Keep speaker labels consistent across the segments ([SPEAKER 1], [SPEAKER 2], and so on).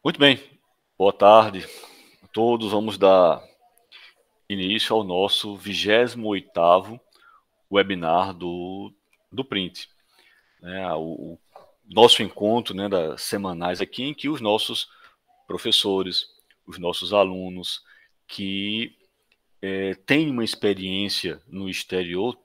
[SPEAKER 1] Muito bem, boa tarde a todos. Vamos dar início ao nosso 28º webinar do Print, né? O nosso encontro, né, das semanais aqui, em que os nossos professores, os nossos alunos que têm uma experiência no exterior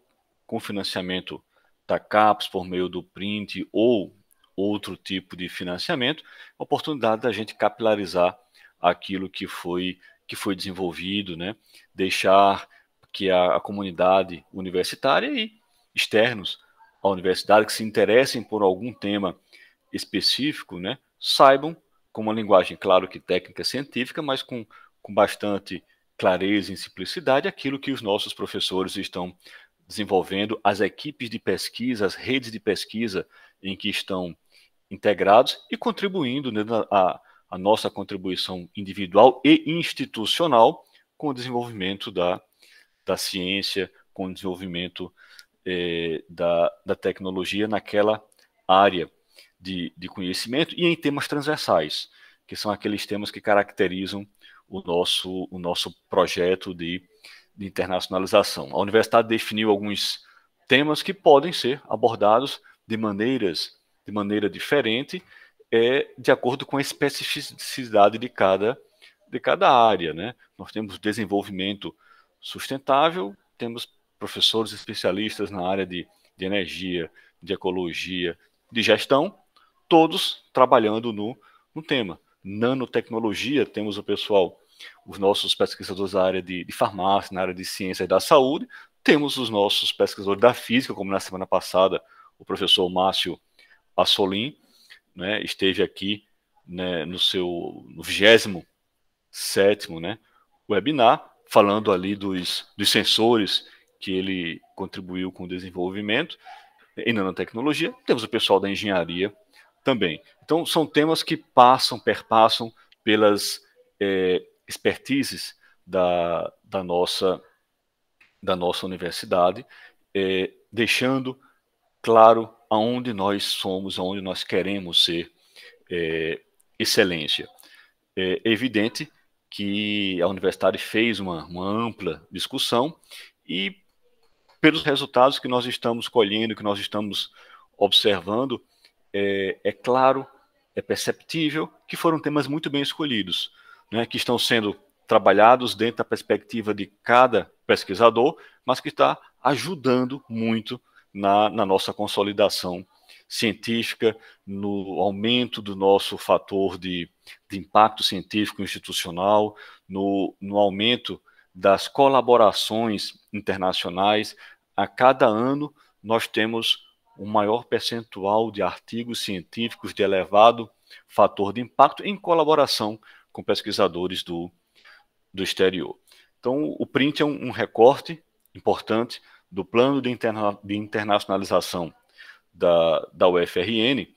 [SPEAKER 1] com financiamento da CAPES por meio do Print ou outro tipo de financiamento, a oportunidade da gente capilarizar aquilo que foi desenvolvido, né? Deixar que a comunidade universitária e externos à universidade que se interessem por algum tema específico, né, saibam com uma linguagem, claro que técnica científica, mas com bastante clareza e simplicidade aquilo que os nossos professores estão desenvolvendo, as equipes de pesquisa, as redes de pesquisa em que estão integrados e contribuindo, né, a nossa contribuição individual e institucional com o desenvolvimento da ciência, com o desenvolvimento da tecnologia naquela área de conhecimento e em temas transversais, que são aqueles temas que caracterizam o nosso projeto de internacionalização. A universidade definiu alguns temas que podem ser abordados de maneira diferente, de acordo com a especificidade de cada área, né? Nós temos desenvolvimento sustentável, temos professores especialistas na área de energia, de ecologia, de gestão, todos trabalhando no tema. Nanotecnologia, temos o pessoal, os nossos pesquisadores da área de farmácia, na área de ciências da saúde, temos os nossos pesquisadores da física, como na semana passada o professor Márcio Assolim, né, esteve aqui, né, no 27º, né, webinar, falando ali dos sensores que ele contribuiu com o desenvolvimento em nanotecnologia. Temos o pessoal da engenharia também. Então, são temas que perpassam pelas expertises da nossa universidade, deixando claro aonde nós somos, aonde nós queremos ser excelência. É evidente que a universidade fez uma ampla discussão e, pelos resultados que nós estamos colhendo, que nós estamos observando, claro, é perceptível que foram temas muito bem escolhidos, né, que estão sendo trabalhados dentro da perspectiva de cada pesquisador, mas que está ajudando muito na nossa consolidação científica, no aumento do nosso fator de impacto científico institucional, no aumento das colaborações internacionais. A cada ano nós temos um maior percentual de artigos científicos de elevado fator de impacto em colaboração com pesquisadores do exterior. Então, o PRINT é um recorte importante do plano de internacionalização da UFRN,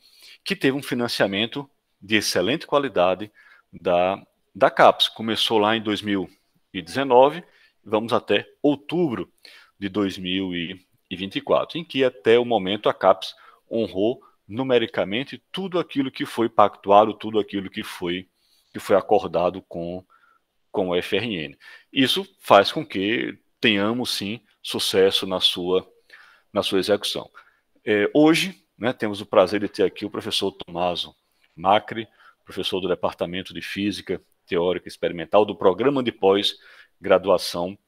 [SPEAKER 1] que teve um financiamento de excelente qualidade da CAPES. Começou lá em 2019, vamos até outubro de 2024, em que até o momento a CAPES honrou numericamente tudo aquilo que foi pactuado, tudo aquilo que foi acordado com o FRN. Isso faz com que tenhamos, sim, sucesso na sua execução. Hoje, né, temos o prazer de ter aqui o professor Tomaso Macri, professor do Departamento de Física Teórica Experimental do Programa de Pós-Graduação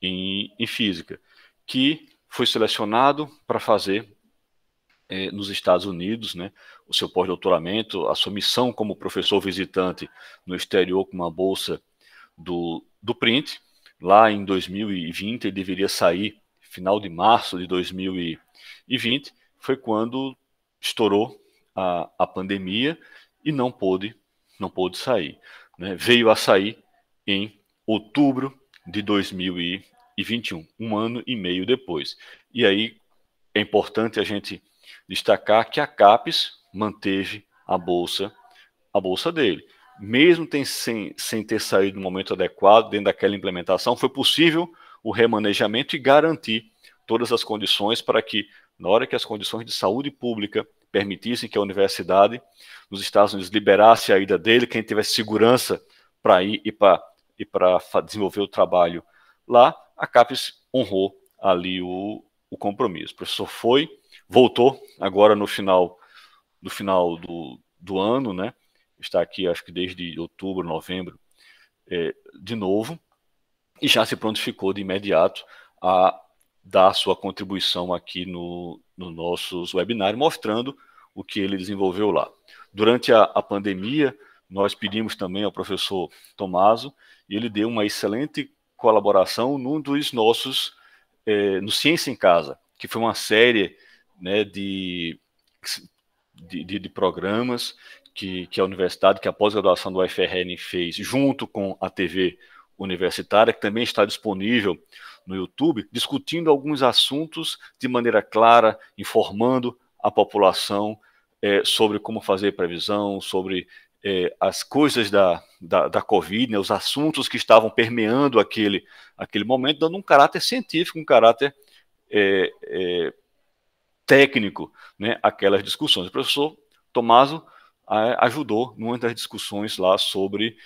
[SPEAKER 1] em Física, que foi selecionado para fazer nos Estados Unidos, né, o seu pós-doutoramento, a sua missão como professor visitante no exterior com uma bolsa do Print. Lá em 2020, ele deveria sair final de março de 2020, foi quando estourou a pandemia e não pôde sair, né? Veio a sair em outubro de 2021, um ano e meio depois. E aí é importante a gente destacar que a CAPES manteve a bolsa dele. Mesmo sem ter saído no momento adequado, dentro daquela implementação, foi possível o remanejamento e garantir todas as condições para que, na hora que as condições de saúde pública permitissem que a universidade nos Estados Unidos liberasse a ida dele, quem tivesse segurança para ir e para desenvolver o trabalho lá, a CAPES honrou ali o compromisso. O professor voltou agora no final do ano, né? Está aqui, acho que desde outubro, novembro, de novo, e já se prontificou de imediato a dar sua contribuição aqui no nossos webinários, mostrando o que ele desenvolveu lá. Durante a pandemia, nós pedimos também ao professor Tomaso, e ele deu uma excelente colaboração num dos nossos, no Ciência em Casa, que foi uma série, né, de programas que a universidade, que a pós-graduação do UFRN fez, junto com a TV universitária, que também está disponível no YouTube, discutindo alguns assuntos de maneira clara, informando a população sobre como fazer previsão, sobre as coisas da Covid, né, os assuntos que estavam permeando aquele momento, dando um caráter científico, um caráter técnico, né, aquelas discussões. O professor Tomaso ajudou numa das discussões lá sobre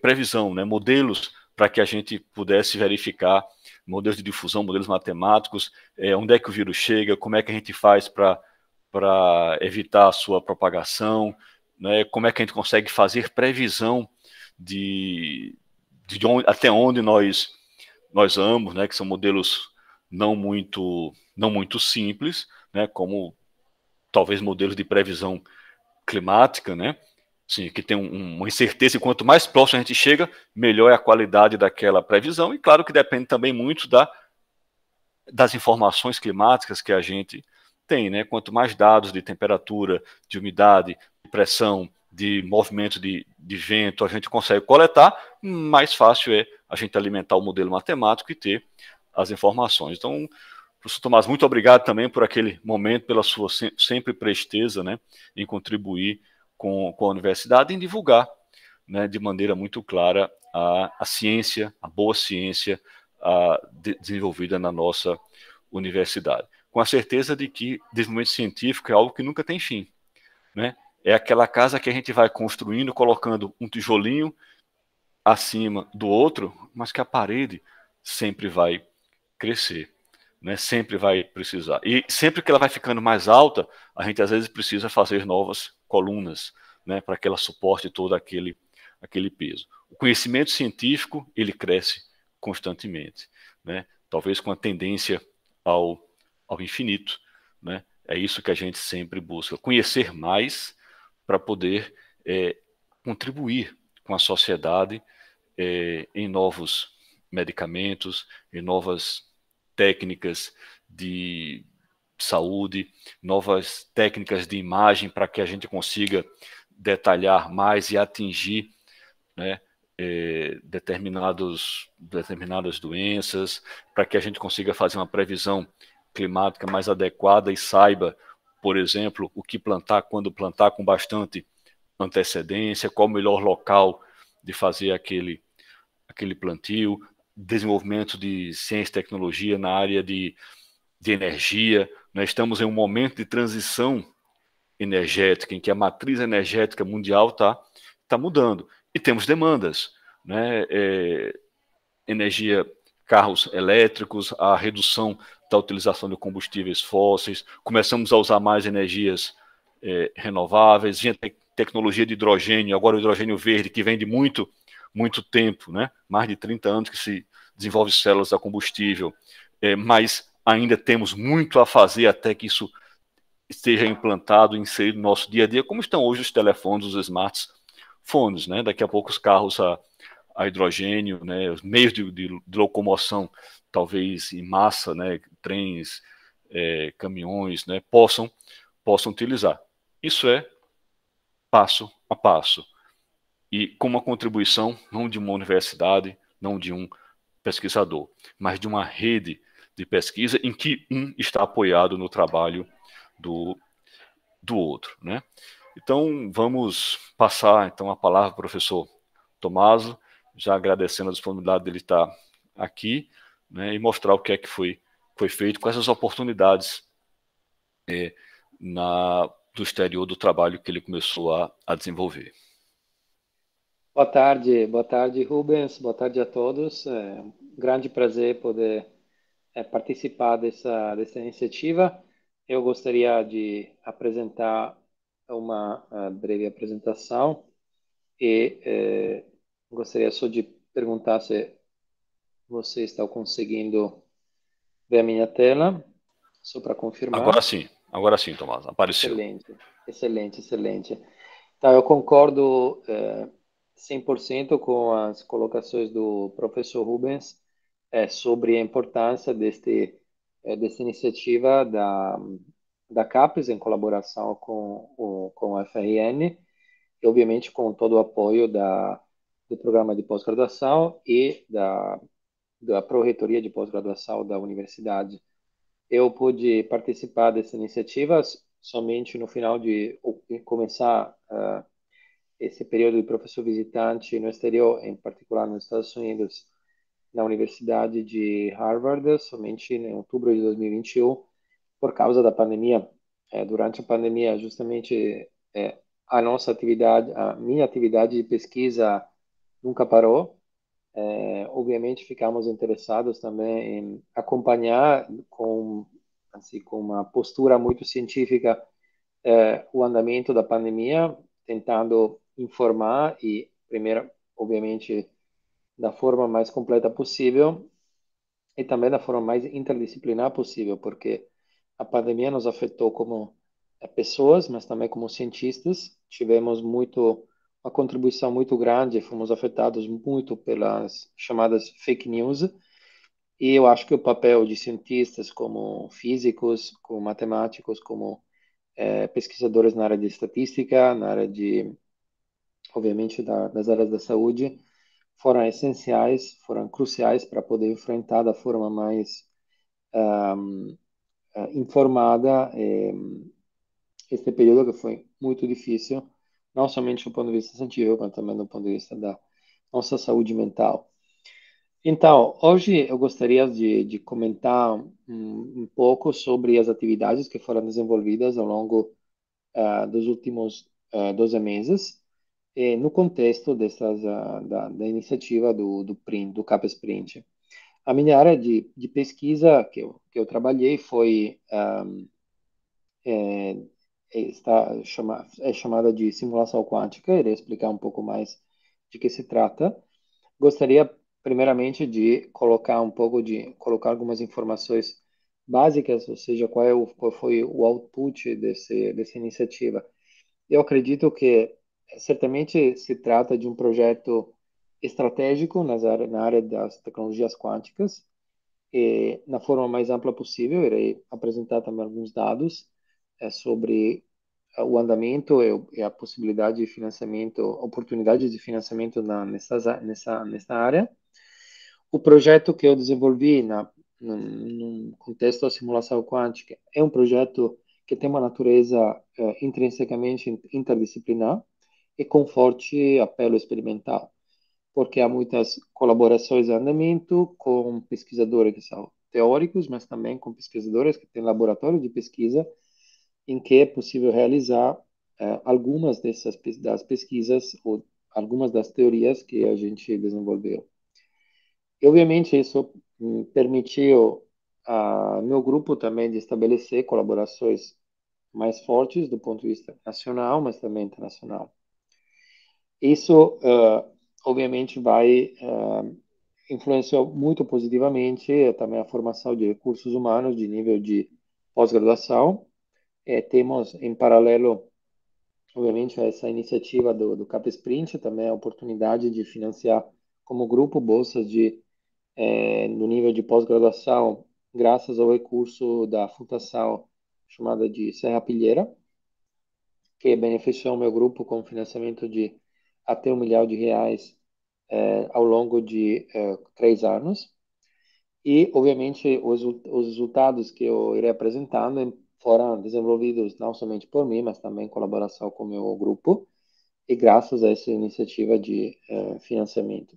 [SPEAKER 1] previsão, né, modelos para que a gente pudesse verificar modelos de difusão, modelos matemáticos, onde é que o vírus chega, como é que a gente faz para evitar a sua propagação, né, como é que a gente consegue fazer previsão de até onde nós vamos, né, que são modelos não muito simples, né, como talvez modelos de previsão climática, né, assim, que tem uma incerteza, e quanto mais próximo a gente chega, melhor é a qualidade daquela previsão, e claro que depende também muito das informações climáticas que a gente tem, né, quanto mais dados de temperatura, de umidade, de pressão, de movimento de vento a gente consegue coletar, mais fácil é a gente alimentar o modelo matemático e ter as informações. Então, professor Tomás, muito obrigado também por aquele momento, pela sua sempre presteza, né, em contribuir com a universidade, em divulgar, né, de maneira muito clara a ciência, a boa ciência desenvolvida na nossa universidade. Com a certeza de que desenvolvimento científico é algo que nunca tem fim, né? É aquela casa que a gente vai construindo, colocando um tijolinho acima do outro, mas que a parede sempre vai crescer, né? Sempre vai precisar. E sempre que ela vai ficando mais alta, a gente às vezes precisa fazer novas colunas, né, para que ela suporte todo aquele peso. O conhecimento científico, ele cresce constantemente, né? Talvez com a tendência ao infinito, né? É isso que a gente sempre busca, conhecer mais para poder contribuir com a sociedade em novos medicamentos, em novas técnicas de saúde, novas técnicas de imagem para que a gente consiga detalhar mais e atingir, né, determinadas doenças, para que a gente consiga fazer uma previsão climática mais adequada e saiba, por exemplo, o que plantar, quando plantar com bastante antecedência, qual o melhor local de fazer aquele plantio, desenvolvimento de ciência e tecnologia na área de energia. Nós estamos em um momento de transição energética, em que a matriz energética mundial está mudando. E temos demandas, né? Energia, carros elétricos, a redução da utilização de combustíveis fósseis, começamos a usar mais energias renováveis, vinha tecnologia de hidrogênio, agora o hidrogênio verde, que vem de muito tempo, né? Mais de 30 anos que se desenvolve células a combustível, mas ainda temos muito a fazer até que isso esteja implantado, inserido no nosso dia a dia, como estão hoje os telefones, os smartphones, né? Daqui a pouco os carros a hidrogênio, né? Os meios de locomoção, talvez em massa, né? Trens, caminhões, né? possam utilizar. Isso é passo a passo. E com uma contribuição não de uma universidade, não de um pesquisador, mas de uma rede de pesquisa em que um está apoiado no trabalho do outro, né? Então, vamos passar então a palavra ao professor Tomaso, já agradecendo a disponibilidade dele estar aqui, né, e mostrar o que é que foi feito com essas oportunidades do exterior do trabalho que ele começou a desenvolver.
[SPEAKER 2] Boa tarde, Rubens, boa tarde a todos. É um grande prazer poder participar dessa iniciativa. Eu gostaria de apresentar uma breve apresentação e gostaria só de perguntar se você está conseguindo ver a minha tela, só para confirmar.
[SPEAKER 1] Agora sim, Tomás, apareceu.
[SPEAKER 2] Excelente, excelente, excelente. Então, eu concordo 100% com as colocações do professor Rubens sobre a importância desta iniciativa da CAPES, em colaboração com a FRN, e, obviamente, com todo o apoio do programa de pós-graduação e da Pró-Reitoria de Pós-Graduação da Universidade. Eu pude participar dessa iniciativa somente no final de começar esse período de professor visitante no exterior, em particular nos Estados Unidos, na Universidade de Harvard, somente em outubro de 2021, por causa da pandemia. Durante a pandemia, justamente, a nossa atividade, a minha atividade de pesquisa nunca parou. Obviamente, ficamos interessados também em acompanhar com uma postura muito científica o andamento da pandemia, tentando informar e, primeiro, obviamente, da forma mais completa possível e também da forma mais interdisciplinar possível, porque a pandemia nos afetou como pessoas, mas também como cientistas. Tivemos uma contribuição muito grande, fomos afetados muito pelas chamadas fake news, e eu acho que o papel de cientistas como físicos, como matemáticos, como pesquisadores na área de estatística, na área obviamente, das áreas da saúde, foram essenciais, foram cruciais para poder enfrentar da forma mais informada este período que foi muito difícil, não somente do ponto de vista científico, mas também do ponto de vista da nossa saúde mental. Então, hoje eu gostaria de comentar um pouco sobre as atividades que foram desenvolvidas ao longo dos últimos 12 meses, no contexto da iniciativa do PRINT, do CAPES Print. A minha área de pesquisa que eu trabalhei foi é, é chamada de simulação quântica. Irei explicar um pouco mais de que se trata. Gostaria primeiramente de colocar algumas informações básicas, ou seja, qual foi o output dessa iniciativa. Eu acredito que certamente se trata de um projeto estratégico na área das tecnologias quânticas, e na forma mais ampla possível. Irei apresentar também alguns dados sobre o andamento e a possibilidade de financiamento, oportunidades de financiamento nessa área. O projeto que eu desenvolvi num contexto da simulação quântica é um projeto que tem uma natureza intrinsecamente interdisciplinar e com forte apelo experimental, porque há muitas colaborações em andamento com pesquisadores que são teóricos, mas também com pesquisadores que têm laboratório de pesquisa em que é possível realizar algumas das pesquisas ou algumas das teorias que a gente desenvolveu. E, obviamente, isso permitiu a meu grupo também de estabelecer colaborações mais fortes do ponto de vista nacional, mas também internacional. Isso, obviamente, influenciou muito positivamente também a formação de recursos humanos de nível de pós-graduação. Temos, em paralelo, obviamente, a essa iniciativa do CapEsprint, também a oportunidade de financiar como grupo bolsas no nível de pós-graduação, graças ao recurso da Fundação chamada de Serra Pilheira, que beneficiou o meu grupo com financiamento de até R$ 1 milhão ao longo de 3 anos. E, obviamente, os resultados que eu irei apresentando foram desenvolvidos não somente por mim, mas também em colaboração com o meu grupo, e graças a essa iniciativa de financiamento.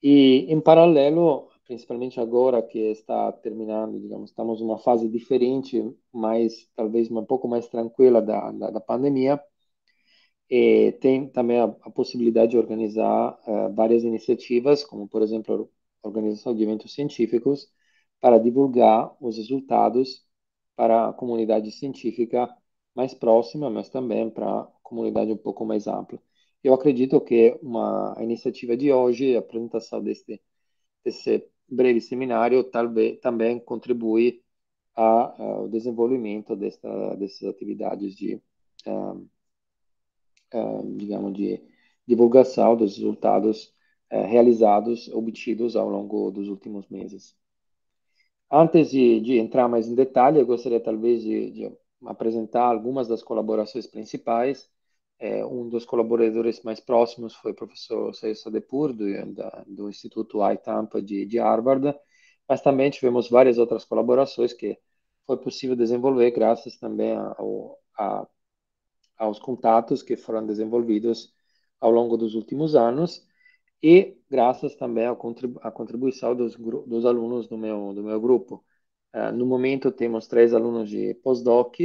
[SPEAKER 2] E, em paralelo, principalmente agora que está terminando, digamos, estamos numa fase diferente, mas talvez um pouco mais tranquila da pandemia. E tem também a possibilidade de organizar várias iniciativas, como, por exemplo, a organização de eventos científicos, para divulgar os resultados para a comunidade científica mais próxima, mas também para a comunidade um pouco mais ampla. Eu acredito que a iniciativa de hoje, a apresentação desse breve seminário, talvez também contribui ao desenvolvimento dessas atividades de ah, digamos, de divulgação dos resultados realizados, obtidos ao longo dos últimos meses. Antes de entrar mais em detalhe, eu gostaria talvez de apresentar algumas das colaborações principais. Um dos colaboradores mais próximos foi o professor Seyed Sadepur, do Instituto iTampa de Harvard, mas também tivemos várias outras colaborações que foi possível desenvolver graças também aos contatos que foram desenvolvidos ao longo dos últimos anos e graças também à contribuição dos alunos do meu grupo. No momento, temos 3 alunos de pós-doc,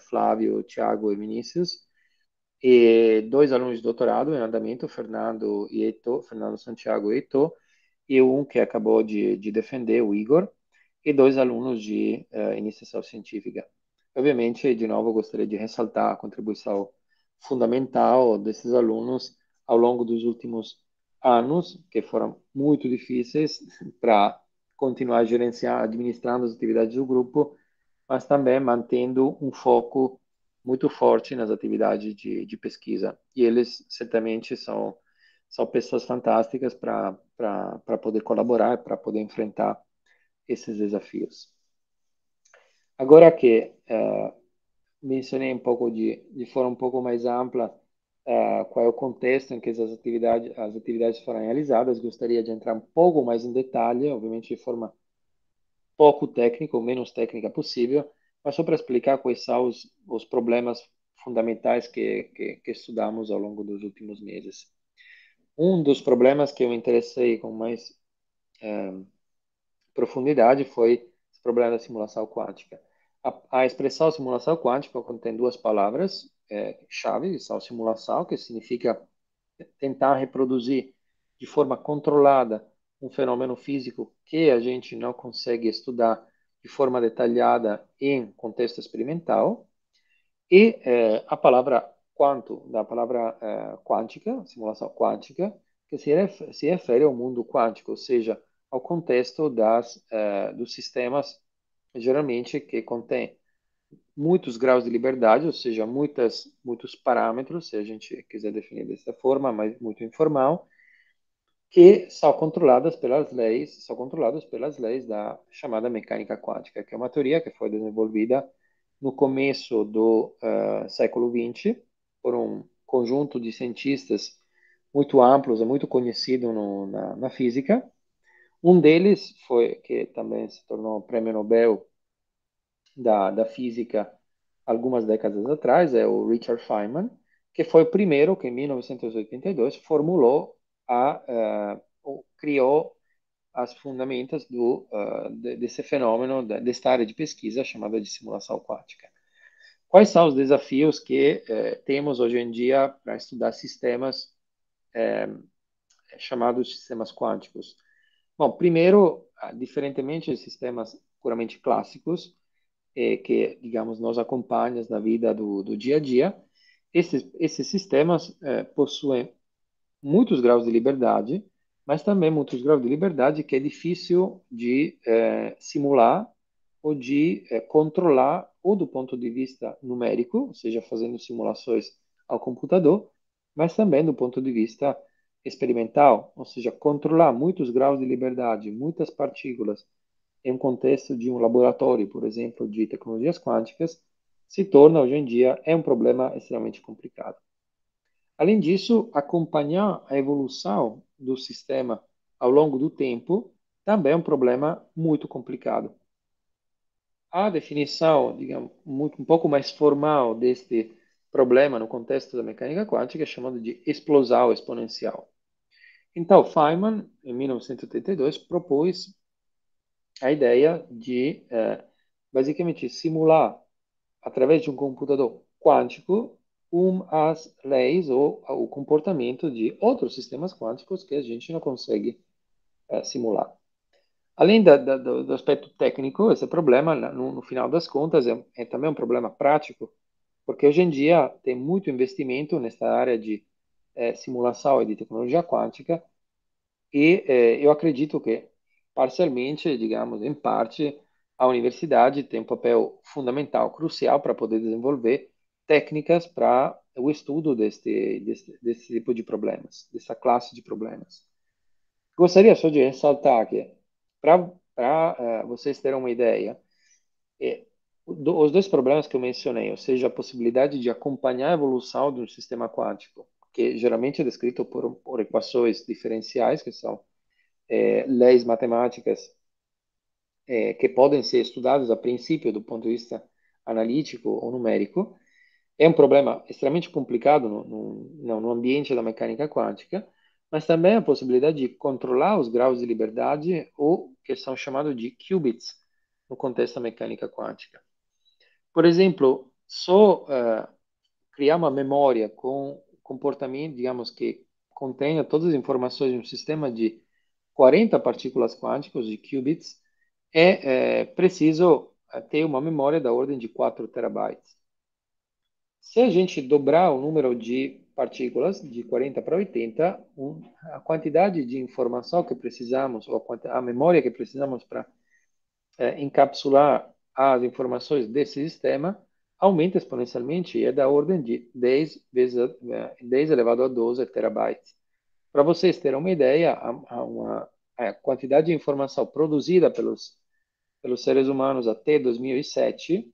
[SPEAKER 2] Flávio, Thiago e Vinícius, e 2 alunos de doutorado em andamento, Fernando Santiago e Heitor, e um que acabou de defender, o Igor, e 2 alunos de iniciação científica. Obviamente, de novo, eu gostaria de ressaltar a contribuição fundamental desses alunos ao longo dos últimos anos, que foram muito difíceis para continuar administrando as atividades do grupo, mas também mantendo um foco muito forte nas atividades de pesquisa. E eles certamente são pessoas fantásticas para poder colaborar, para poder enfrentar esses desafios. Agora que mencionei um pouco de forma um pouco mais ampla qual é o contexto em que as atividades foram realizadas, gostaria de entrar um pouco mais em detalhe, obviamente de forma pouco técnica, ou menos técnica possível, mas só para explicar quais são os problemas fundamentais que estudamos ao longo dos últimos meses. Um dos problemas que eu me interessei com mais profundidade foi esse problema da simulação quântica. A expressão simulação quântica contém 2 palavras chave, que são simulação, que significa tentar reproduzir de forma controlada um fenômeno físico que a gente não consegue estudar de forma detalhada em contexto experimental, e a palavra quanto, da palavra quântica, simulação quântica, que se refere ao mundo quântico, ou seja, ao contexto dos sistemas, geralmente, que contém muitos graus de liberdade, ou seja, muitos parâmetros, se a gente quiser definir dessa forma, mas muito informal, que são controlados pelas leis da chamada mecânica quântica, que é uma teoria que foi desenvolvida no começo do século XX por um conjunto de cientistas muito amplos e muito conhecido na física. Um deles foi, que também se tornou prêmio Nobel da física algumas décadas atrás, é o Richard Feynman, que foi o primeiro que, em 1982, formulou, criou as fundamentos desse fenômeno, desta área de pesquisa chamada de simulação quântica. Quais são os desafios que temos hoje em dia para estudar sistemas chamados sistemas quânticos? Bom, primeiro, diferentemente de sistemas puramente clássicos, que, digamos, nos acompanham na vida do dia a dia, esses sistemas possuem muitos graus de liberdade, mas também muitos graus de liberdade que é difícil de simular ou de controlar, ou do ponto de vista numérico, ou seja, fazendo simulações ao computador, mas também do ponto de vista experimental, ou seja, controlar muitos graus de liberdade, muitas partículas em um contexto de um laboratório, por exemplo, de tecnologias quânticas, se torna hoje em dia um problema extremamente complicado. Além disso, acompanhar a evolução do sistema ao longo do tempo também é um problema muito complicado. A definição, digamos, um pouco mais formal deste problema no contexto da mecânica quântica é chamada de explosão exponencial. Então, Feynman, em 1982, propôs a ideia de, basicamente, simular, através de um computador quântico, as leis ou o comportamento de outros sistemas quânticos que a gente não consegue simular. Além do aspecto técnico, esse problema, no final das contas, é também um problema prático, porque hoje em dia tem muito investimento nessa área de simulação e de tecnologia quântica, e eu acredito que, parcialmente, digamos, em parte, a universidade tem um papel fundamental, crucial, para poder desenvolver técnicas para o estudo desse tipo de problemas, dessa classe de problemas. Gostaria só de ressaltar que, para vocês terem uma ideia, os dois problemas que eu mencionei, ou seja, a possibilidade de acompanhar a evolução de um sistema quântico, que geralmente é descrito por equações diferenciais, que são leis matemáticas que podem ser estudadas a princípio do ponto de vista analítico ou numérico, é um problema extremamente complicado no ambiente da mecânica quântica, mas também a possibilidade de controlar os graus de liberdade, ou que são chamados de qubits, no contexto da mecânica quântica. Por exemplo, só criar uma memória com comportamento, digamos, que contenha todas as informações de um sistema de 40 partículas quânticas, de qubits, é preciso ter uma memória da ordem de 4 terabytes. Se a gente dobrar o número de partículas de 40 para 80, a quantidade de informação que precisamos, ou a memória que precisamos para encapsular as informações desse sistema, aumenta exponencialmente e é da ordem de 10 elevado a 12 terabytes. Para vocês terem uma ideia, a quantidade de informação produzida pelos seres humanos até 2007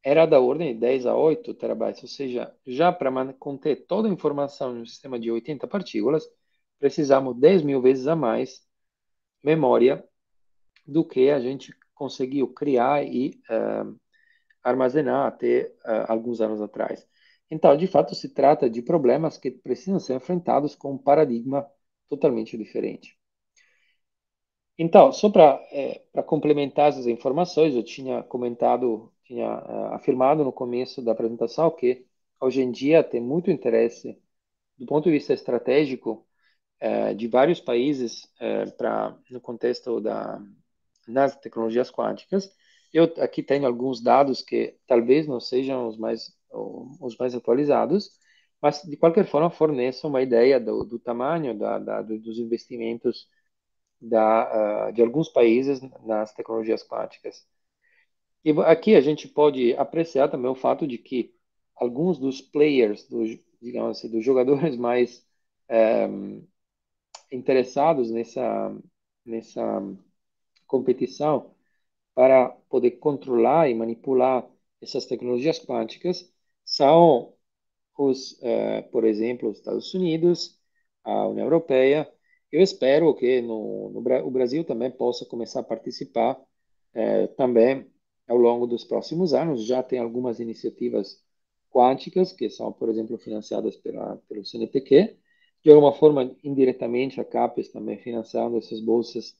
[SPEAKER 2] era da ordem de 10 a 8 terabytes, ou seja, já para conter toda a informação em um sistema de 80 partículas, precisamos 10 mil vezes a mais memória do que a gente conseguiu criar e armazenar até alguns anos atrás. Então, de fato, se trata de problemas que precisam ser enfrentados com um paradigma totalmente diferente. Então, só para complementar essas informações, eu tinha comentado, tinha afirmado no começo da apresentação que hoje em dia tem muito interesse, do ponto de vista estratégico, de vários países no contexto nas tecnologias quânticas. Eu aqui tenho alguns dados que talvez não sejam os mais atualizados, mas de qualquer forma fornecem uma ideia do tamanho dos investimentos de alguns países nas tecnologias quânticas. E aqui a gente pode apreciar também o fato de que alguns dos players, digamos assim, dos jogadores mais interessados nessa competição para poder controlar e manipular essas tecnologias quânticas são por exemplo, os Estados Unidos, a União Europeia. Eu espero que o Brasil também possa começar a participar também ao longo dos próximos anos. Já tem algumas iniciativas quânticas que são, por exemplo, financiadas pelo CNPq. De alguma forma, indiretamente, a CAPES também financiando essas bolsas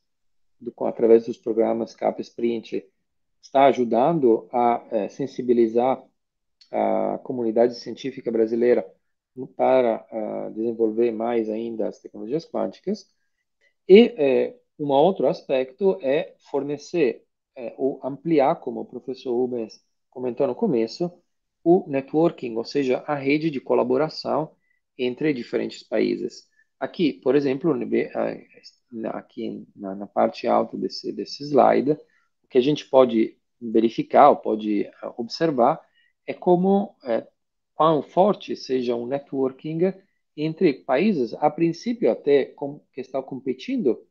[SPEAKER 2] através dos programas CAPES Print, está ajudando a sensibilizar a comunidade científica brasileira para desenvolver mais ainda as tecnologias quânticas. E um outro aspecto é fornecer ou ampliar, como o professor Rubens comentou no começo, o networking, ou seja, a rede de colaboração entre diferentes países. Aqui, por exemplo, aqui na parte alta desse slide, o que a gente pode verificar ou pode observar é como quão forte seja um networking entre países, a princípio até que estão competindo,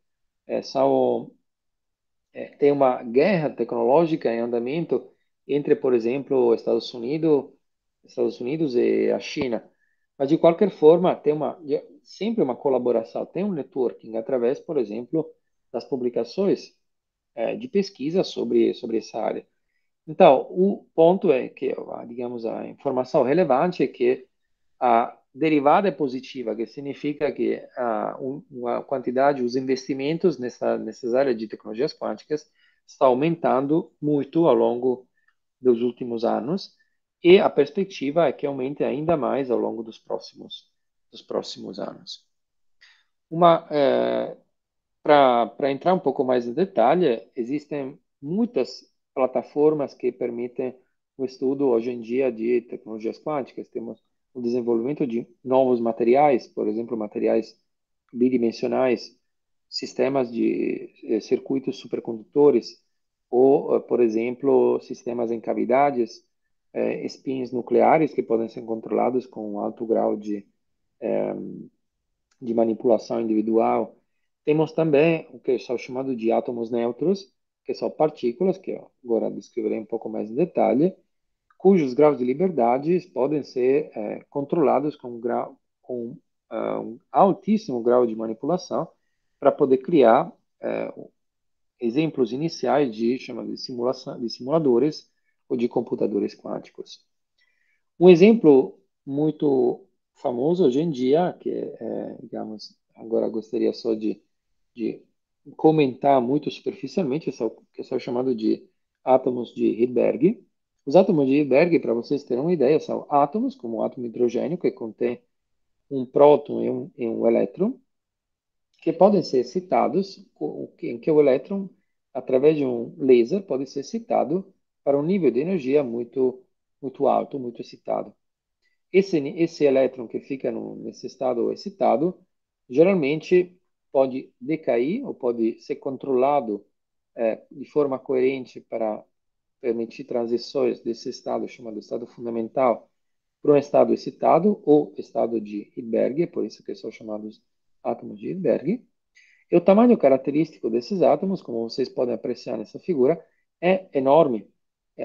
[SPEAKER 2] tem uma guerra tecnológica em andamento entre, por exemplo, Estados Unidos e a China. Mas, de qualquer forma, tem sempre uma colaboração, tem um networking através, por exemplo, das publicações de pesquisa sobre essa área. Então, o ponto é que, digamos, a informação relevante é que a derivada é positiva, que significa que a quantidade, os investimentos nessas áreas de tecnologias quânticas está aumentando muito ao longo dos últimos anos e a perspectiva é que aumente ainda mais ao longo dos próximos anos. Para entrar um pouco mais em detalhe, existem muitas plataformas que permitem o estudo hoje em dia de tecnologias quânticas. Temos o desenvolvimento de novos materiais, por exemplo, materiais bidimensionais, sistemas de circuitos supercondutores, ou, por exemplo, sistemas em cavidades, espinhos nucleares que podem ser controlados com um alto grau de manipulação individual. Temos também o que são chamados de átomos neutros, que são partículas, que eu agora descreverei um pouco mais em detalhe, cujos graus de liberdade podem ser controlados com um altíssimo grau de manipulação para poder criar exemplos iniciais de simulação, de simuladores ou de computadores quânticos. Um exemplo muito famoso hoje em dia, digamos, agora gostaria só de comentar muito superficialmente, que são chamados de átomos de Rydberg. Os átomos de Rydberg, para vocês terem uma ideia, são átomos, como o átomo hidrogênio, que contém um próton e um elétron, que podem ser excitados, em que o elétron, através de um laser, pode ser excitado para um nível de energia muito alto, muito excitado. Esse elétron que fica nesse estado excitado, geralmente pode decair ou pode ser controlado de forma coerente para permitir transições desse estado chamado estado fundamental para um estado excitado ou estado de Rydberg, por isso que são chamados átomos de Rydberg. E o tamanho característico desses átomos, como vocês podem apreciar nessa figura, é enorme,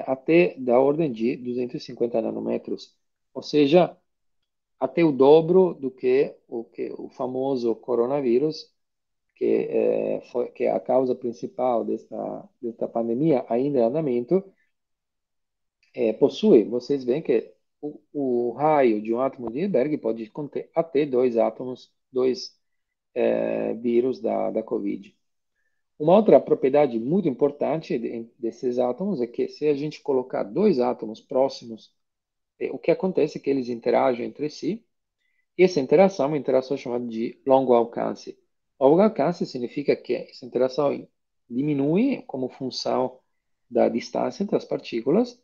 [SPEAKER 2] até da ordem de 250 nanômetros, ou seja, até o dobro do que o famoso coronavírus, que é a causa principal desta pandemia, ainda em andamento, possui. Vocês veem que o raio de um átomo de Rydberg pode conter até dois átomos, dois vírus da Covid. Uma outra propriedade muito importante desses átomos é que se a gente colocar dois átomos próximos, o que acontece é que eles interagem entre si. E essa interação é uma interação chamada de longo alcance. Longo alcance significa que essa interação diminui como função da distância entre as partículas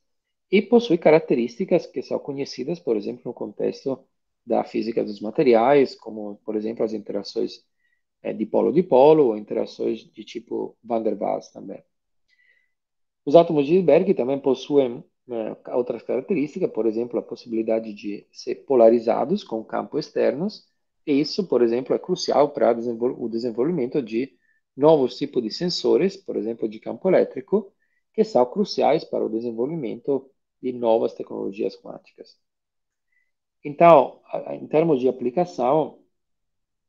[SPEAKER 2] e possui características que são conhecidas, por exemplo, no contexto da física dos materiais, como, por exemplo, as interações dipolo-dipolo ou interações de tipo Van der Waals também. Os átomos de Hilbert também possuem outras características, por exemplo, a possibilidade de ser polarizados com campos externos, e isso, por exemplo, é crucial para o desenvolvimento de novos tipos de sensores, por exemplo, de campo elétrico, que são cruciais para o desenvolvimento de novas tecnologias quânticas. Então, em termos de aplicação,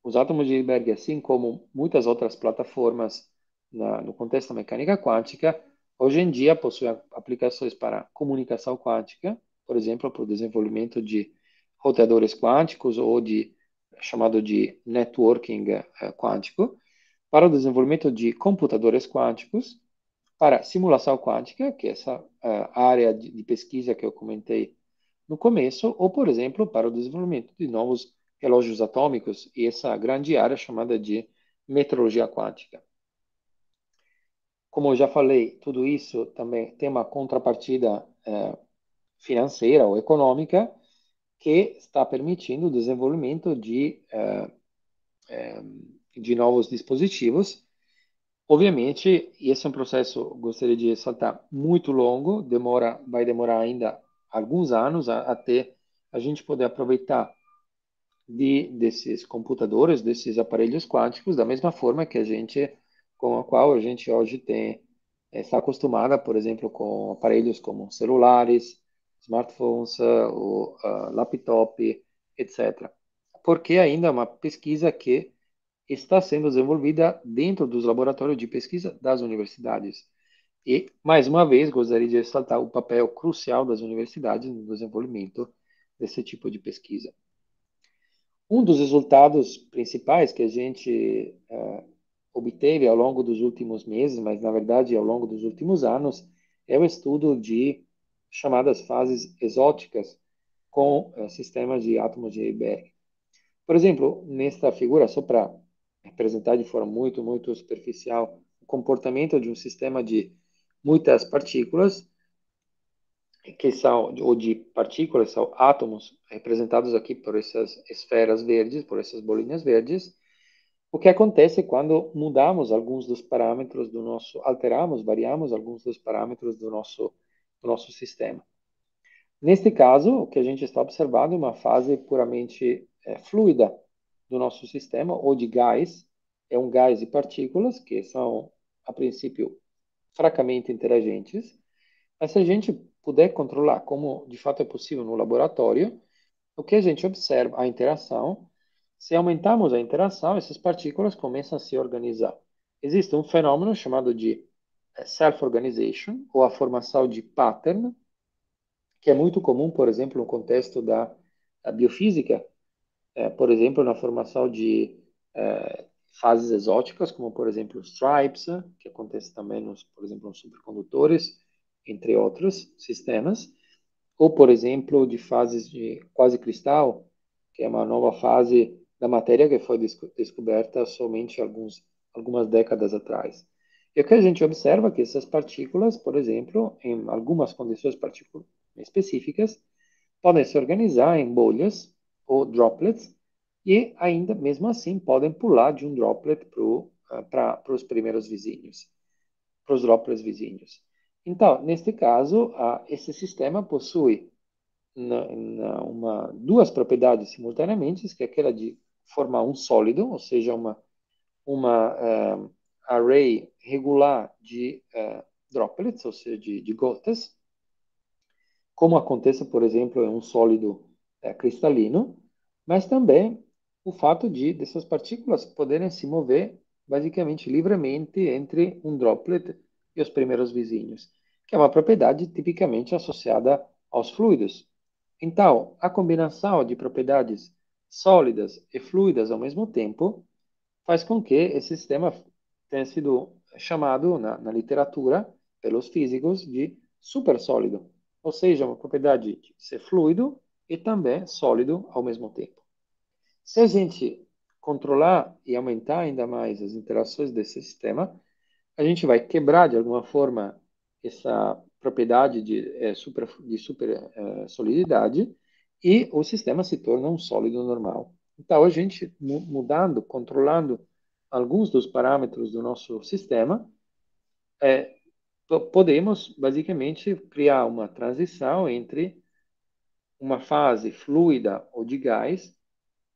[SPEAKER 2] os átomos de Hilbert, assim como muitas outras plataformas no contexto da mecânica quântica, hoje em dia possuem aplicações para comunicação quântica, por exemplo, para o desenvolvimento de roteadores quânticos ou chamado de networking quântico, para o desenvolvimento de computadores quânticos, para simulação quântica, que é essa área de pesquisa que eu comentei no começo, ou, por exemplo, para o desenvolvimento de novos relógios atômicos e essa grande área chamada de metrologia quântica. Como eu já falei, tudo isso também tem uma contrapartida financeira ou econômica que está permitindo o desenvolvimento de novos dispositivos. Obviamente, esse é um processo, gostaria de ressaltar, muito longo, vai demorar ainda alguns anos até a gente poder aproveitar desses computadores, desses aparelhos quânticos, da mesma forma que com a qual a gente hoje está acostumada, por exemplo, com aparelhos como celulares, smartphones, laptop, etc. Porque ainda é uma pesquisa que está sendo desenvolvida dentro dos laboratórios de pesquisa das universidades. E, mais uma vez, gostaria de ressaltar o papel crucial das universidades no desenvolvimento desse tipo de pesquisa. Um dos resultados principais que a gente obteve ao longo dos últimos meses, mas na verdade ao longo dos últimos anos, é o estudo de chamadas fases exóticas com sistemas de átomos de Hilbert. Por exemplo, nesta figura, só para representar de forma muito superficial o comportamento de um sistema de muitas partículas, que são, ou de partículas, são átomos, representados aqui por essas esferas verdes, por essas bolinhas verdes. O que acontece quando mudamos alguns dos parâmetros do nosso, alteramos, variamos alguns dos parâmetros do nosso sistema. Neste caso, o que a gente está observando é uma fase puramente fluida do nosso sistema, ou de gás. É um gás de partículas que são, a princípio, fracamente interagentes. Mas se a gente puder controlar, como de fato é possível no laboratório, o que a gente observa, a interação, se aumentarmos a interação, essas partículas começam a se organizar. Existe um fenômeno chamado de self-organization, ou a formação de pattern, que é muito comum, por exemplo, no contexto da biofísica, por exemplo, na formação de fases exóticas, como, por exemplo, os stripes, que acontece também, por exemplo, nos supercondutores, entre outros sistemas, ou, por exemplo, de fases de quase cristal, que é uma nova fase da matéria que foi descoberta somente algumas décadas atrás. E o que a gente observa é que essas partículas, por exemplo, em algumas condições específicas, podem se organizar em bolhas ou droplets e ainda, mesmo assim, podem pular de um droplet para os primeiros vizinhos, para os droplets vizinhos. Então, neste caso, esse sistema possui duas propriedades simultaneamente, que é aquela de formar um sólido, ou seja, uma array regular de droplets, ou seja, de gotas, como acontece, por exemplo, em um sólido cristalino, mas também o fato dessas partículas poderem se mover basicamente livremente entre um droplet e os primeiros vizinhos, que é uma propriedade tipicamente associada aos fluidos. Então, a combinação de propriedades sólidas e fluidas ao mesmo tempo faz com que esse sistema tenha sido chamado na literatura pelos físicos de supersólido, ou seja, uma propriedade de ser fluido e também sólido ao mesmo tempo. Se a gente controlar e aumentar ainda mais as interações desse sistema, a gente vai quebrar de alguma forma essa propriedade de super solididade e o sistema se torna um sólido normal. Então, a gente mudando, controlando alguns dos parâmetros do nosso sistema, é, podemos basicamente criar uma transição entre uma fase fluida ou de gás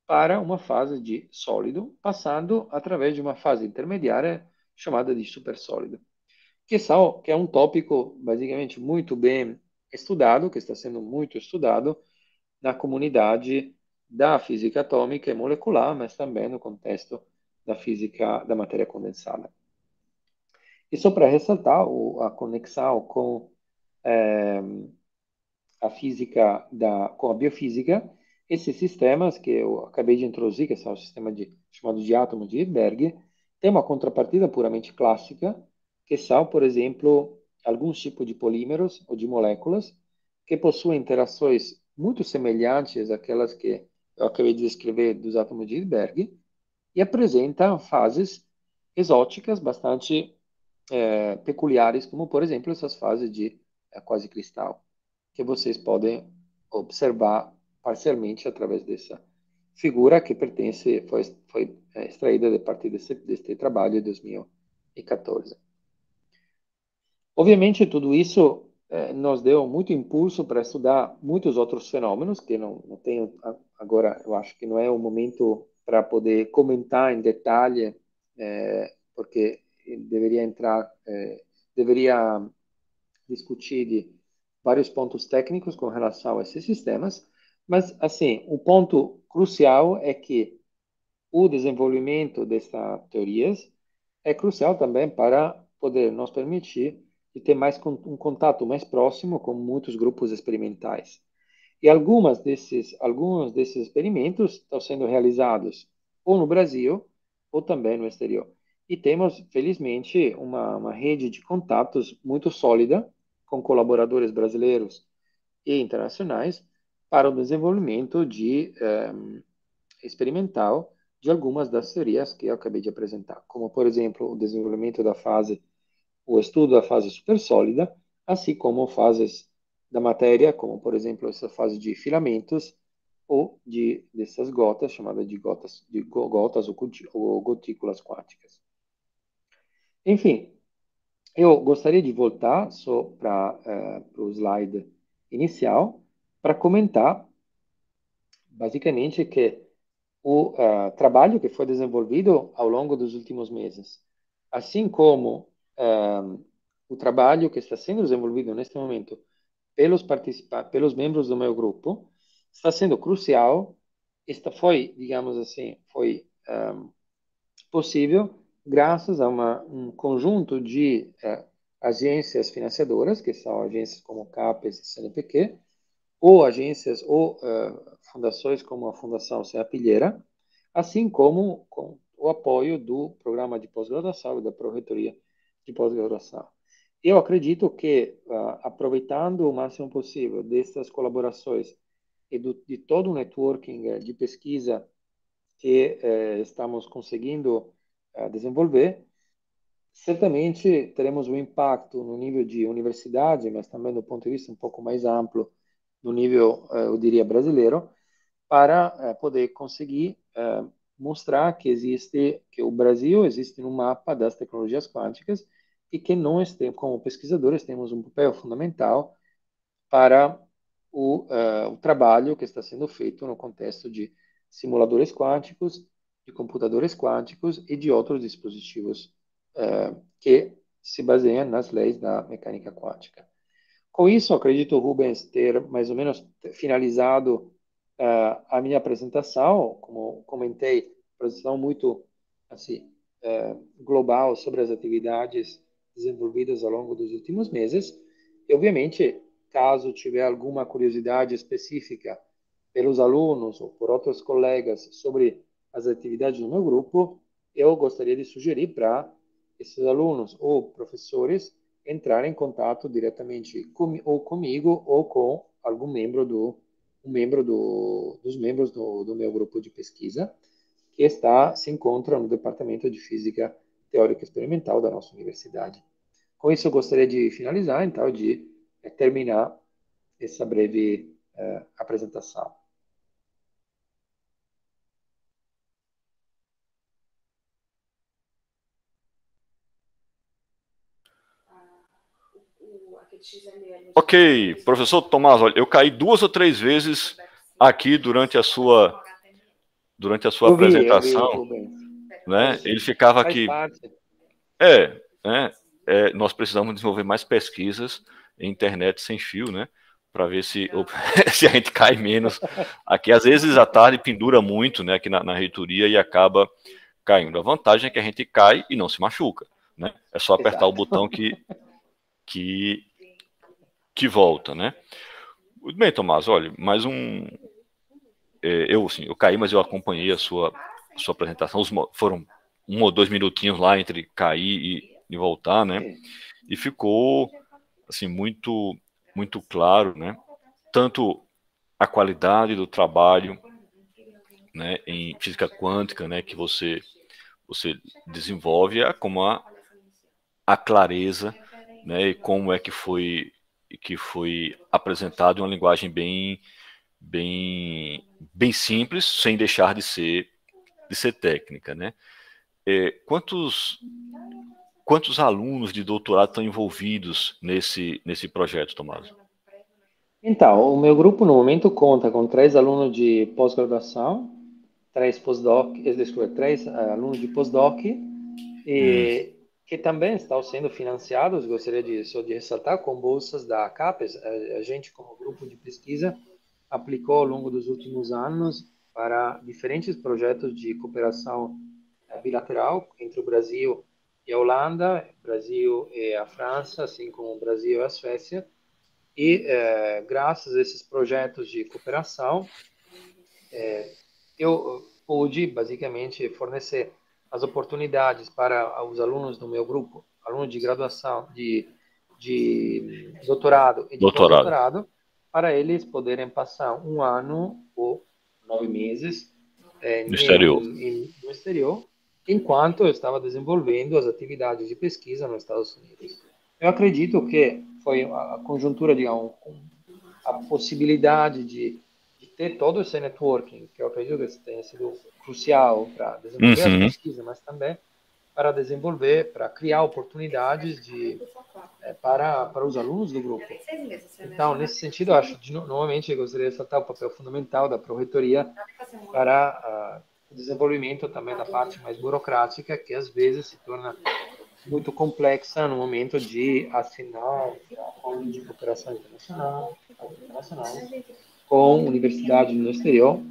[SPEAKER 2] para uma fase de sólido, passando através de uma fase intermediária chamada de supersólido, que é um tópico basicamente muito bem estudado, que está sendo muito estudado na comunidade da física atômica e molecular, mas também no contexto da física da matéria condensada. E só para ressaltar a conexão com a física com a biofísica, esses sistemas que eu acabei de introduzir, que são o sistema chamado de átomos de Hilbert, tem uma contrapartida puramente clássica, que são, por exemplo, alguns tipos de polímeros ou de moléculas que possuem interações muito semelhantes àquelas que eu acabei de descrever dos átomos de Hilbert e apresentam fases exóticas bastante peculiares, como, por exemplo, essas fases de quase cristal, que vocês podem observar parcialmente através dessa figura que foi extraída a partir deste trabalho de 2014. Obviamente, tudo isso nos deu muito impulso para estudar muitos outros fenômenos, que não tenho agora, eu acho que não é o momento para poder comentar em detalhe, porque deveria discutir de vários pontos técnicos com relação a esses sistemas, mas, assim, o ponto crucial é que o desenvolvimento dessas teorias é crucial também para poder nos permitir de ter um contato mais próximo com muitos grupos experimentais. E alguns desses experimentos estão sendo realizados ou no Brasil ou também no exterior. E temos, felizmente, uma rede de contatos muito sólida com colaboradores brasileiros e internacionais para o desenvolvimento experimental de algumas das teorias que eu acabei de apresentar, como, por exemplo, o desenvolvimento o estudo da fase supersólida, assim como fases da matéria, como, por exemplo, essa fase de filamentos ou dessas gotas, chamadas de gotas ou gotículas quânticas. Enfim, eu gostaria de voltar só para o slide inicial para comentar, basicamente, que o trabalho que foi desenvolvido ao longo dos últimos meses, assim como o trabalho que está sendo desenvolvido neste momento pelos membros do meu grupo, está sendo crucial. Esta foi, digamos assim, foi possível graças a um conjunto de agências financiadoras, que são agências como CAPES e CNPq, ou agências ou fundações como a Fundação Serra Pilheira, assim como com o apoio do programa de pós-graduação e da Pró-Reitoria de Pós-Graduação. Eu acredito que, aproveitando o máximo possível destas colaborações e de todo o networking de pesquisa que estamos conseguindo desenvolver, certamente teremos um impacto no nível de universidade, mas também do ponto de vista um pouco mais amplo, no nível, eu diria, brasileiro, para poder conseguir mostrar que o Brasil existe no mapa das tecnologias quânticas e que nós, como pesquisadores, temos um papel fundamental para o trabalho que está sendo feito no contexto de simuladores quânticos, de computadores quânticos e de outros dispositivos que se baseiam nas leis da mecânica quântica. Com isso, acredito, Rubens, ter mais ou menos finalizado a minha apresentação, como comentei, apresentação muito assim, global sobre as atividades desenvolvidas ao longo dos últimos meses. E, obviamente, caso tiver alguma curiosidade específica pelos alunos ou por outros colegas sobre as atividades do meu grupo, eu gostaria de sugerir para esses alunos ou professores entrar em contato diretamente ou comigo ou com algum membro dos membros do meu grupo de pesquisa que se encontra no Departamento de Física Teórica Experimental da nossa universidade. Com isso, eu gostaria de finalizar, então, de terminar essa breve apresentação.
[SPEAKER 1] Ok, professor Tomás, olha, eu caí 2 ou 3 vezes aqui durante a sua
[SPEAKER 2] Eu vi,
[SPEAKER 1] apresentação,
[SPEAKER 2] Rubens.
[SPEAKER 1] né?
[SPEAKER 2] Mas
[SPEAKER 1] Ele ficava
[SPEAKER 2] faz
[SPEAKER 1] aqui,
[SPEAKER 2] parte.
[SPEAKER 1] né? Nós precisamos desenvolver mais pesquisas em internet sem fio, né? Para ver se a gente cai menos aqui. Às vezes à tarde pendura muito, né? Aqui na reitoria e acaba caindo. A vantagem é que a gente cai e não se machuca, né? É só apertar o
[SPEAKER 2] Exato.
[SPEAKER 1] botão que, que volta, né? Muito bem, Tomás, olha, mais um. Eu caí, mas eu acompanhei a sua apresentação. Foram 1 ou 2 minutinhos lá entre cair e voltar, né?
[SPEAKER 2] Sim,
[SPEAKER 1] E ficou assim muito muito claro, né? Tanto a qualidade do trabalho, né, em física quântica, né, que você desenvolve, como a clareza, né, e como é que foi apresentado em uma linguagem bem simples, sem deixar de ser técnica, né? Quantos alunos de doutorado estão envolvidos nesse projeto, Tomás?
[SPEAKER 2] então, o meu grupo no momento conta com 3 alunos de pós-graduação, 3 pós-doc, desculpa, 3 alunos de pós-doc,
[SPEAKER 1] Hum,
[SPEAKER 2] e que também estão sendo financiados, gostaria só de ressaltar, com bolsas da CAPES. A gente, como grupo de pesquisa, aplicou ao longo dos últimos anos para diferentes projetos de cooperação bilateral entre o Brasil e a Holanda, Brasil e a França, assim como o Brasil e a Suécia. E, graças a esses projetos de cooperação, eu pude basicamente fornecer as oportunidades para os alunos do meu grupo, alunos de graduação, de doutorado e de
[SPEAKER 1] Doutorado.
[SPEAKER 2] pós-doutorado, para eles poderem passar um ano ou 9 meses
[SPEAKER 1] No exterior.
[SPEAKER 2] no exterior, enquanto eu estava desenvolvendo as atividades de pesquisa nos Estados Unidos. Eu acredito que foi a conjuntura, digamos, a possibilidade de ter todo esse networking, que eu acredito que tenha sido crucial para desenvolver as
[SPEAKER 1] Uhum.
[SPEAKER 2] pesquisas, mas também para desenvolver, para criar oportunidades para os alunos do grupo. Então, nesse sentido, eu acho, novamente, eu gostaria de ressaltar o papel fundamental da Pró-Reitoria para o desenvolvimento também da parte mais burocrática, que às vezes se torna muito complexa no momento de assinar acordo de cooperação internacional com universidades no exterior.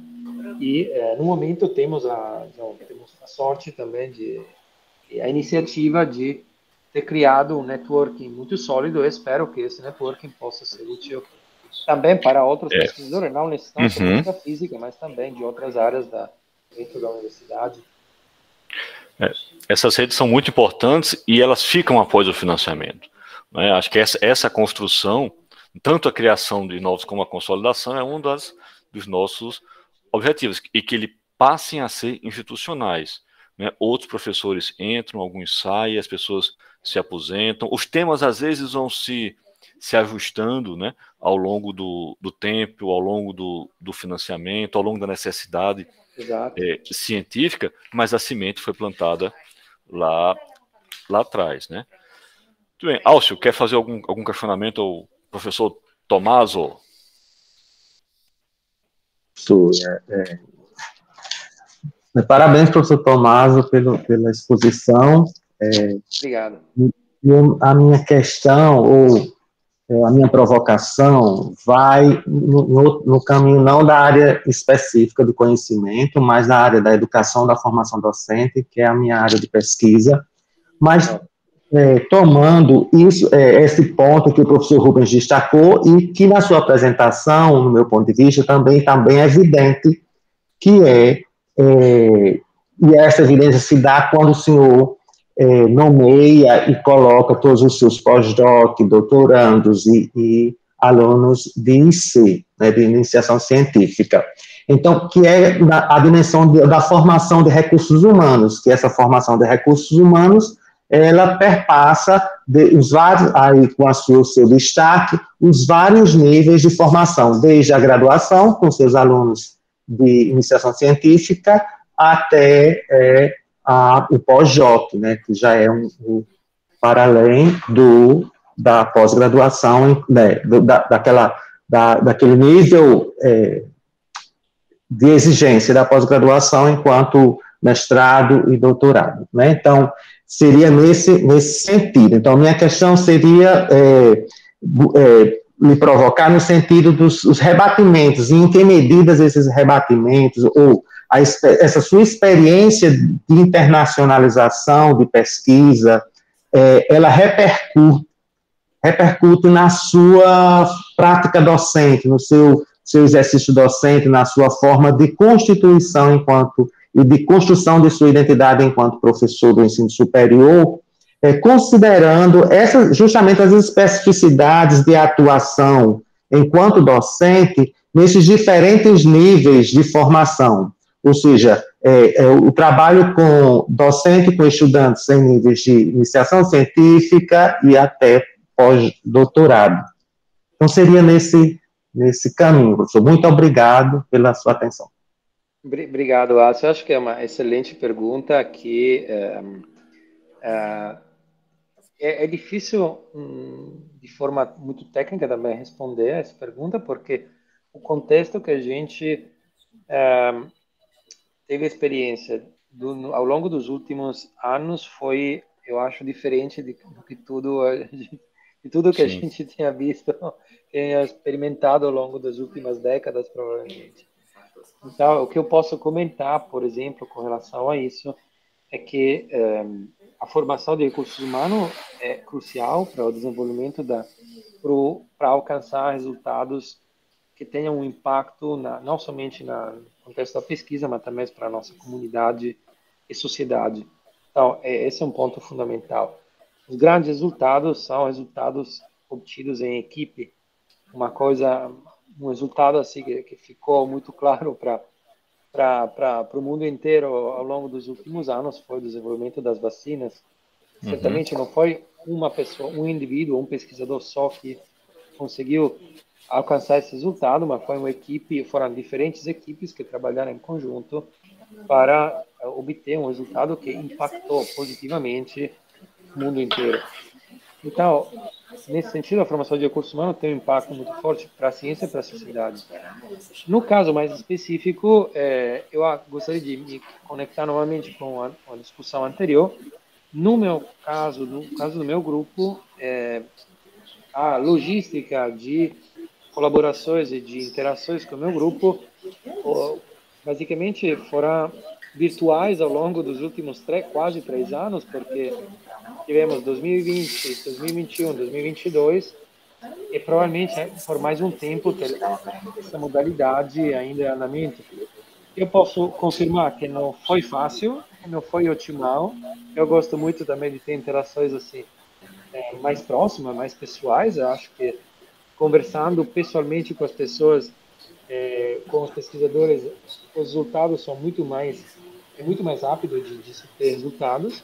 [SPEAKER 2] E, no momento, temos a sorte também a iniciativa de ter criado um networking muito sólido. Eu espero que esse networking possa ser útil também para outros
[SPEAKER 1] É.
[SPEAKER 2] pesquisadores, não somente da física, mas também de outras áreas dentro da universidade.
[SPEAKER 1] Essas redes são muito importantes e elas ficam após o financiamento, né? Acho que essa construção, tanto a criação de novos como a consolidação, é um dos nossos objetivos, e que ele passem a ser institucionais, né? Outros professores entram, alguns saem, as pessoas se aposentam, os temas às vezes vão se ajustando, né, ao longo do tempo, ao longo do financiamento, ao longo da necessidade científica, mas a semente foi plantada lá atrás, né? Muito bem. Alcio, quer fazer algum questionamento ao professor Tomaso?
[SPEAKER 3] Parabéns, professor Tomaso, pela exposição.
[SPEAKER 2] Obrigado.
[SPEAKER 3] A minha questão, ou a minha provocação, vai no caminho não da área específica do conhecimento, mas da área da educação, da formação docente, que é a minha área de pesquisa, mas tomando esse ponto que o professor Rubens destacou e que na sua apresentação, no meu ponto de vista, também é evidente que e essa evidência se dá quando o senhor nomeia e coloca todos os seus pós-doc, doutorandos e alunos de IC, né, de iniciação científica. Então, que é a dimensão da formação de recursos humanos, que essa formação de recursos humanos, ela perpassa os vários, aí com o seu destaque, os vários níveis de formação, desde a graduação, com seus alunos de iniciação científica, até o pós-doc, né, que já é para além da pós-graduação, né, daquele nível de exigência da pós-graduação enquanto mestrado e doutorado, né? Então, seria nesse sentido. Então, minha questão seria me provocar no sentido dos rebatimentos, e em que medidas esses rebatimentos, ou essa sua experiência de internacionalização de pesquisa, ela repercute na sua prática docente, no seu exercício docente, na sua forma de constituição e de construção de sua identidade enquanto professor do ensino superior, considerando justamente as especificidades de atuação enquanto docente nesses diferentes níveis de formação, ou seja, o trabalho com docente com estudantes em níveis de iniciação científica e até pós-doutorado. Então, seria nesse caminho, professor. Muito obrigado pela sua atenção.
[SPEAKER 2] Obrigado, Alcio. Eu acho que é uma excelente pergunta que é difícil, de forma muito técnica também, responder a essa pergunta, porque o contexto que a gente teve experiência ao longo dos últimos anos foi, eu acho, diferente de tudo que a gente tinha visto, tinha experimentado ao longo das últimas décadas, provavelmente. Então, o que eu posso comentar, por exemplo, com relação a isso, é que a formação de recursos humanos é crucial para o desenvolvimento para alcançar resultados que tenham um impacto não somente no contexto da pesquisa, mas também para a nossa comunidade e sociedade. Então, esse é um ponto fundamental. Os grandes resultados são resultados obtidos em equipe. Um resultado assim que ficou muito claro para o mundo inteiro ao longo dos últimos anos foi o desenvolvimento das vacinas. Certamente não foi uma pessoa, um indivíduo, um pesquisador só que conseguiu alcançar esse resultado, mas foi uma equipe, foram diferentes equipes que trabalharam em conjunto para obter um resultado que impactou positivamente o mundo inteiro. Então, nesse sentido, a formação de recursos humanos tem um impacto muito forte para a ciência e para a sociedade. No caso mais específico, eu gostaria de me conectar novamente com a discussão anterior. No meu caso, no caso do meu grupo, a logística de colaborações e de interações com o meu grupo, basicamente foram virtuais ao longo dos últimos quase 3 anos, porque tivemos 2020, 2021, 2022, e provavelmente por mais um tempo teremos essa modalidade ainda em andamento. Eu posso confirmar que não foi fácil, que não foi otimal. Eu gosto muito também de ter interações assim mais próximas, mais pessoais. Eu acho que conversando pessoalmente com as pessoas, com os pesquisadores, os resultados são é muito mais rápido de se ter resultados.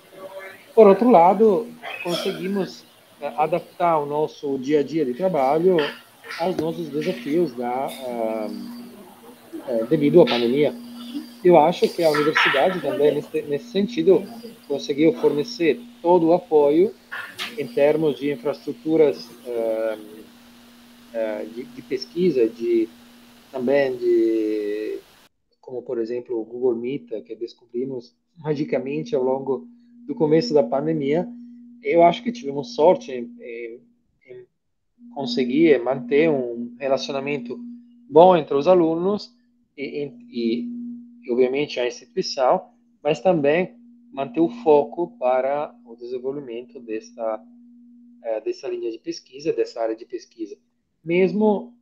[SPEAKER 2] Por outro lado, conseguimos adaptar o nosso dia a dia de trabalho aos nossos desafios devido à pandemia. Eu acho que a universidade também, nesse sentido, conseguiu fornecer todo o apoio em termos de infraestruturas de pesquisa, também como por exemplo o Google Meet, que descobrimos magicamente ao longo do começo da pandemia. Eu acho que tivemos sorte em conseguir manter um relacionamento bom entre os alunos e obviamente a instituição, mas também manter o foco para o desenvolvimento dessa linha de pesquisa, dessa área de pesquisa. Mesmo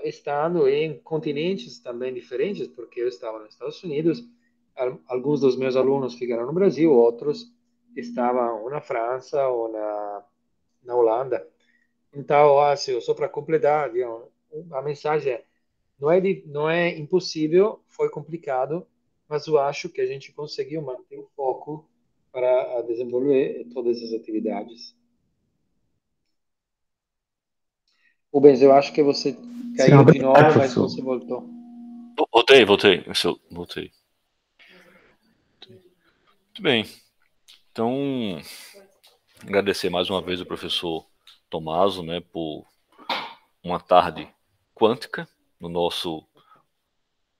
[SPEAKER 2] estando em continentes também diferentes, porque eu estava nos Estados Unidos, alguns dos meus alunos ficaram no Brasil, outros estavam ou na França ou na Holanda. Então, assim, só para completar, a mensagem não é impossível, foi complicado, mas eu acho que a gente conseguiu manter o foco para desenvolver todas as atividades. Rubens, eu acho que você
[SPEAKER 3] Sim,
[SPEAKER 2] caiu de
[SPEAKER 3] obrigado,
[SPEAKER 2] novo, mas
[SPEAKER 3] professor.
[SPEAKER 2] você voltou.
[SPEAKER 1] Voltei. Voltei. Muito bem. Então, agradecer mais uma vez o professor Tomaso, né, por uma tarde quântica no nosso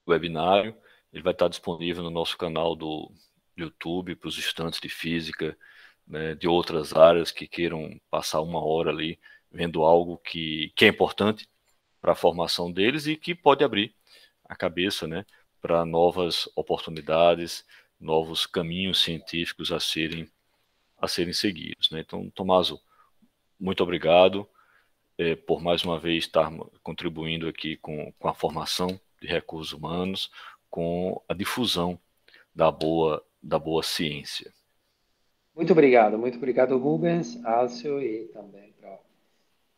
[SPEAKER 1] webinário. Ele vai estar disponível no nosso canal do YouTube para os estudantes de física, né, de outras áreas que queiram passar uma hora ali vendo algo que é importante para a formação deles e que pode abrir a cabeça, né, para novas oportunidades, novos caminhos científicos a serem seguidos, né? Então, Tomaso, muito obrigado por mais uma vez estar contribuindo aqui com a formação de recursos humanos, com a difusão da boa ciência.
[SPEAKER 2] Muito obrigado, Rubens, Alcio e também para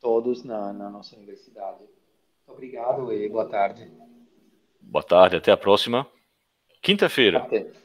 [SPEAKER 2] todos na nossa universidade. Muito obrigado e boa tarde.
[SPEAKER 1] Boa tarde, até a próxima quinta-feira.
[SPEAKER 2] Até.